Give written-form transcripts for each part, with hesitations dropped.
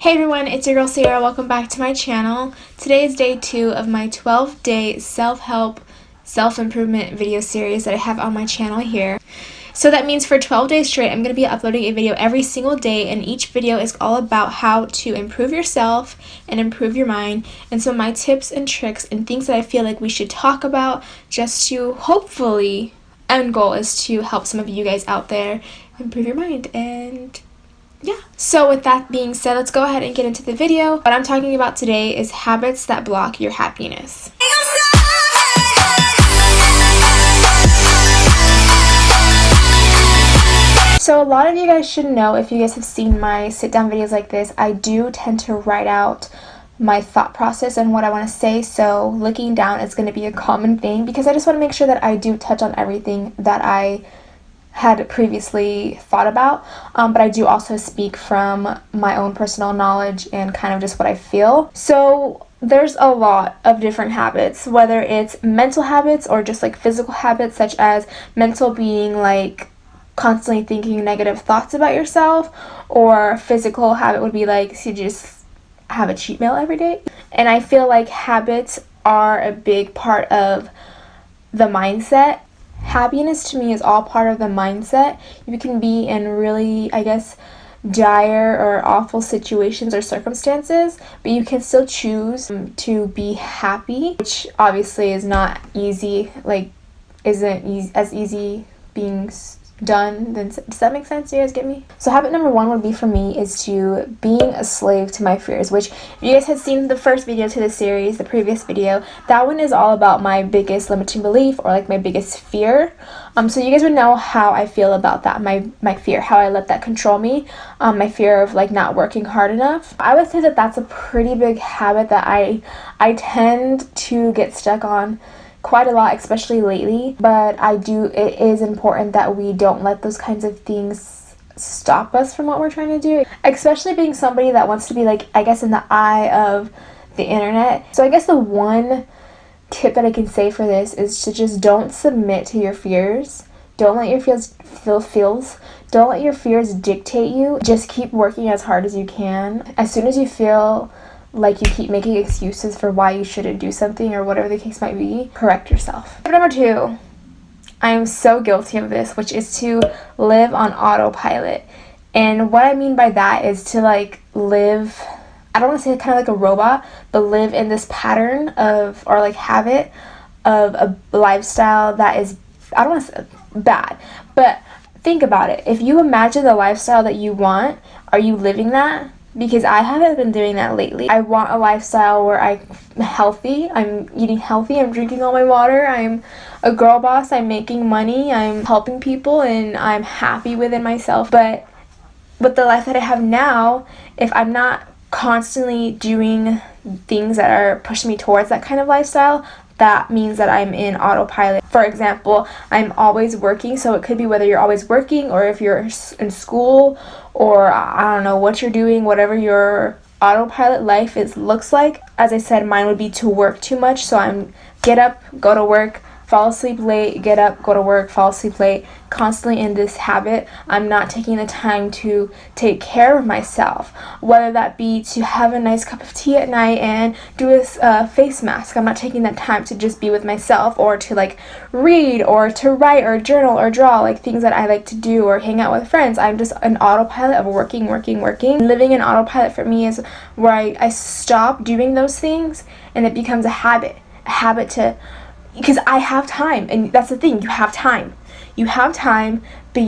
Hey everyone, it's your girl Sierra. Welcome back to my channel. Today is day 2 of my 12-day self-help, self-improvement video series that I have on my channel here. So that means for 12 days straight, I'm going to be uploading a video every single day, and each video is all about how to improve yourself and improve your mind, and so my tips and tricks and things that I feel like we should talk about just to hopefully, end goal is to help some of you guys out there improve your mind. And yeah, so with that being said, let's go ahead and get into the video. What I'm talking about today is habits that block your happiness. So a lot of you guys should know, if you guys have seen my sit down videos like this, I do tend to write out my thought process and what I want to say, so looking down is going to be a common thing because I just want to make sure that I do touch on everything that I had previously thought about, but I do also speak from my own personal knowledge and kind of just what I feel. So there's a lot of different habits, whether it's mental habits or just like physical habits, such as mental being like constantly thinking negative thoughts about yourself, or physical habit would be like you just have a cheat meal every day. And I feel like habits are a big part of the mindset. Happiness to me is all part of the mindset. You can be in really, I guess, dire or awful situations or circumstances, but you can still choose to be happy, which obviously is not easy, like isn't as easy being done. Then does that make sense? Do you guys get me? So habit number 1 would be for me is to being a slave to my fears, which if you guys had seen the first video to this series, the previous video, that one is all about my biggest limiting belief, or like my biggest fear. So you guys would know how I feel about that, my fear, how I let that control me, my fear of like not working hard enough. I would say that that's a pretty big habit that I tend to get stuck on quite a lot, especially lately, but it is important that we don't let those kinds of things stop us from what we're trying to do, especially being somebody that wants to be, like, I guess, in the eye of the internet. So I guess the one tip that I can say for this is to just don't submit to your fears. Don't let your feels don't let your fears dictate you. Just keep working as hard as you can. As soon as you feel like you keep making excuses for why you shouldn't do something or whatever the case might be, correct yourself. Number 2, I am so guilty of this, which is to live on autopilot. And what I mean by that is to like live, I don't want to say kind of like a robot, but live in this pattern of, or like habit of a lifestyle that is, I don't want to say bad, but think about it. If you imagine the lifestyle that you want, are you living that? Because I haven't been doing that lately. I want a lifestyle where I'm healthy, I'm eating healthy, I'm drinking all my water, I'm a girl boss, I'm making money, I'm helping people, and I'm happy within myself. But with the life that I have now, if I'm not constantly doing things that are pushing me towards that kind of lifestyle, that means that I'm in autopilot. For example, I'm always working, so it could be whether you're always working or if you're in school, or I don't know what you're doing, whatever your autopilot life looks like. As I said, mine would be to work too much, so I'm get up, go to work, fall asleep late, get up, go to work, fall asleep late, constantly in this habit. I'm not taking the time to take care of myself, whether that be to have a nice cup of tea at night and do a face mask. I'm not taking that time to just be with myself, or to like read, or to write, or journal, or draw, like things that I like to do, or hang out with friends. I'm just an autopilot of working. Living in autopilot for me is where I stop doing those things, and it becomes a habit to, because I have time, and that's the thing, you have time, but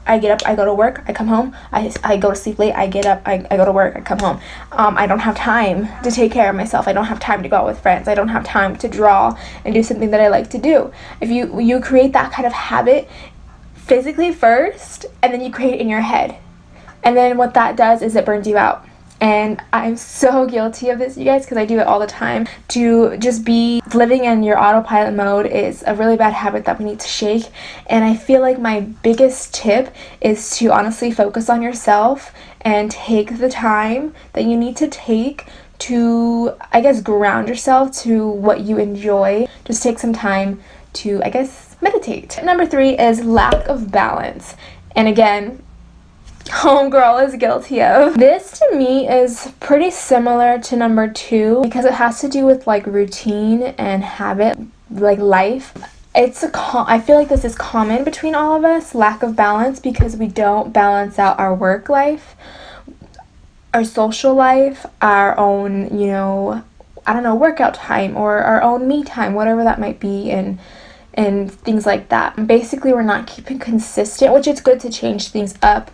I get up, I go to work, I come home, I go to sleep late, I get up, I go to work, I come home. I don't have time to take care of myself, I don't have time to go out with friends, I don't have time to draw and do something that I like to do. If you create that kind of habit physically first, and then you create it in your head, and then what that does is it burns you out. And I'm so guilty of this, you guys, because I do it all the time. To just be living in your autopilot mode is a really bad habit that we need to shake. And I feel like my biggest tip is to honestly focus on yourself and take the time that you need to take to, I guess, ground yourself to what you enjoy. Just take some time to, I guess, meditate. Number 3 is lack of balance. And again, homegirl is guilty of. This to me is pretty similar to number 2 because it has to do with like routine and habit, like life. I feel like this is common between all of us, lack of balance, because we don't balance out our work life, our social life, our own, you know, I don't know, workout time or our own me time, whatever that might be, and things like that. Basically, we're not keeping consistent, which it's good to change things up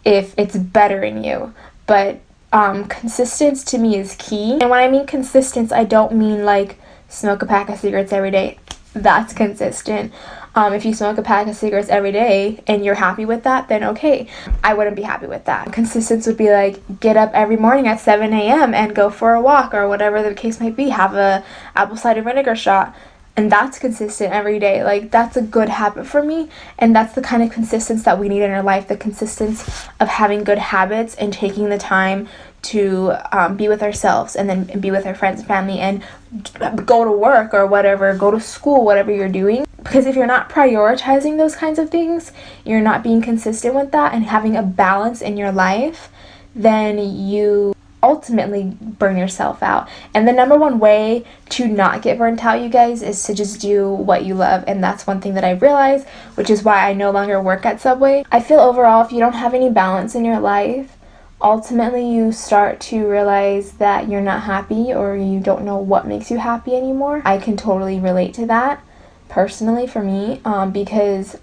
if it's bettering you, but consistency to me is key. And when I mean consistent, I don't mean like smoke a pack of cigarettes every day. That's consistent. If you smoke a pack of cigarettes every day and you're happy with that, then okay. I wouldn't be happy with that. Consistency would be like get up every morning at 7 a.m. and go for a walk, or whatever the case might be, have a apple cider vinegar shot. And that's consistent every day. Like, that's a good habit for me, and that's the kind of consistency that we need in our life, the consistency of having good habits and taking the time to be with ourselves and then be with our friends and family and go to work or whatever, go to school, whatever you're doing. Because if you're not prioritizing those kinds of things, you're not being consistent with that and having a balance in your life, then you ultimately burn yourself out. And the number one way to not get burnt out, you guys, is to just do what you love. And that's one thing that I realized, which is why I no longer work at Subway. I feel overall, if you don't have any balance in your life, ultimately you start to realize that you're not happy or you don't know what makes you happy anymore. I can totally relate to that personally for me, because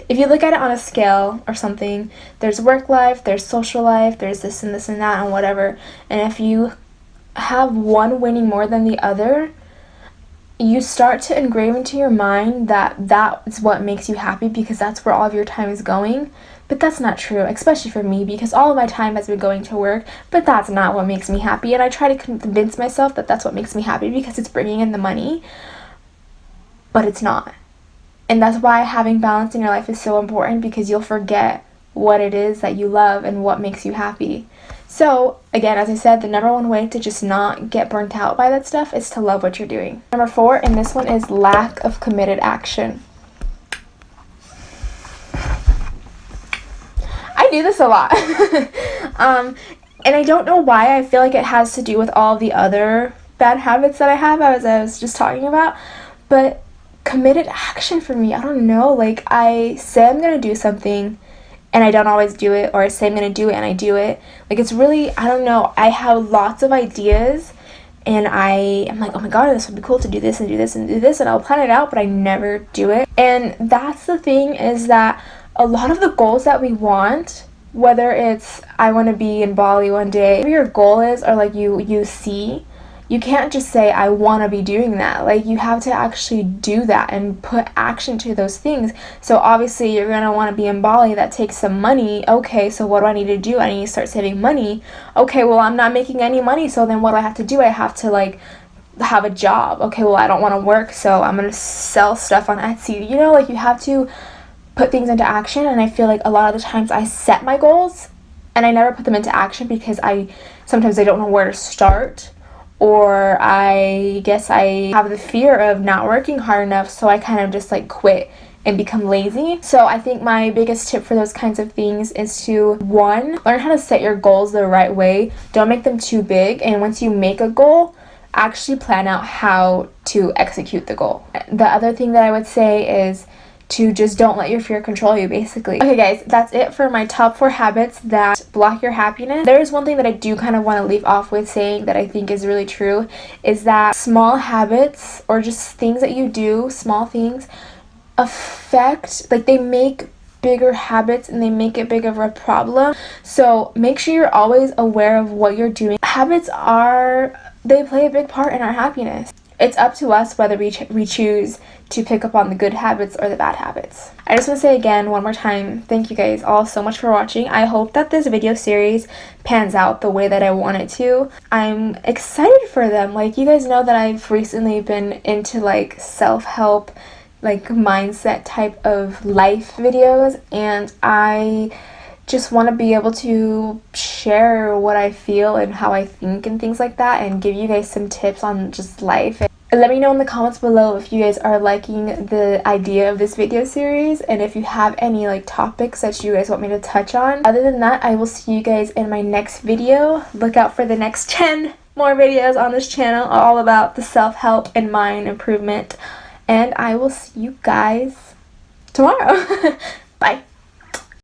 if you look at it on a scale or something, there's work life, there's social life, there's this and this and that and whatever. And if you have one winning more than the other, you start to engrave into your mind that is what makes you happy because that's where all of your time is going. But that's not true, especially for me, because all of my time has been going to work, but that's not what makes me happy. And I try to convince myself that that's what makes me happy because it's bringing in the money, but it's not. And that's why having balance in your life is so important, because you'll forget what it is that you love and what makes you happy. So, again, as I said, the number one way to just not get burnt out by that stuff is to love what you're doing. Number 4, and this one is lack of committed action. I do this a lot. And I don't know why. I feel like it has to do with all the other bad habits that I have, as I was just talking about. But committed action for me, I don't know. Like, I say I'm going to do something and I don't always do it, or I say I'm going to do it and I do it. Like, it's really, I don't know. I have lots of ideas and I'm like, oh my god, this would be cool to do this and do this and do this, and I'll plan it out, but I never do it. And that's the thing, is that a lot of the goals that we want, whether it's I want to be in Bali one day, whatever your goal is, or like you see, you can't just say I want to be doing that. Like, you have to actually do that and put action to those things. So obviously you're going to want to be in Bali. That takes some money. Okay, so what do I need to do? I need to start saving money. Okay, well, I'm not making any money, so then what do I have to do? I have to like have a job. Okay, well, I don't want to work, so I'm going to sell stuff on Etsy. You know, like, you have to put things into action. And I feel like a lot of the times I set my goals and I never put them into action because sometimes I don't know where to start, or I guess I have the fear of not working hard enough, so I kind of just like quit and become lazy. So I think my biggest tip for those kinds of things is to, 1, learn how to set your goals the right way. Don't make them too big, and once you make a goal, actually plan out how to execute the goal. The other thing that I would say is to just don't let your fear control you, basically. Okay guys, that's it for my top 4 habits that block your happiness. There is one thing that I do kind of want to leave off with saying that I think is really true, is that small habits, or just things that you do, small things, affect, like, they make bigger habits and they make it bigger of a problem. So make sure you're always aware of what you're doing. Habits they play a big part in our happiness. It's up to us whether we choose to pick up on the good habits or the bad habits. I just want to say again, one more time, thank you guys all so much for watching. I hope that this video series pans out the way that I want it to. I'm excited for them. Like, you guys know that I've recently been into like self-help, like mindset type of life videos, and I just want to be able to share what I feel and how I think and things like that, and give you guys some tips on just life. Let me know in the comments below if you guys are liking the idea of this video series and if you have any like topics that you guys want me to touch on. Other than that, I will see you guys in my next video. Look out for the next 10 more videos on this channel all about the self-help and mind improvement. And I will see you guys tomorrow. Bye.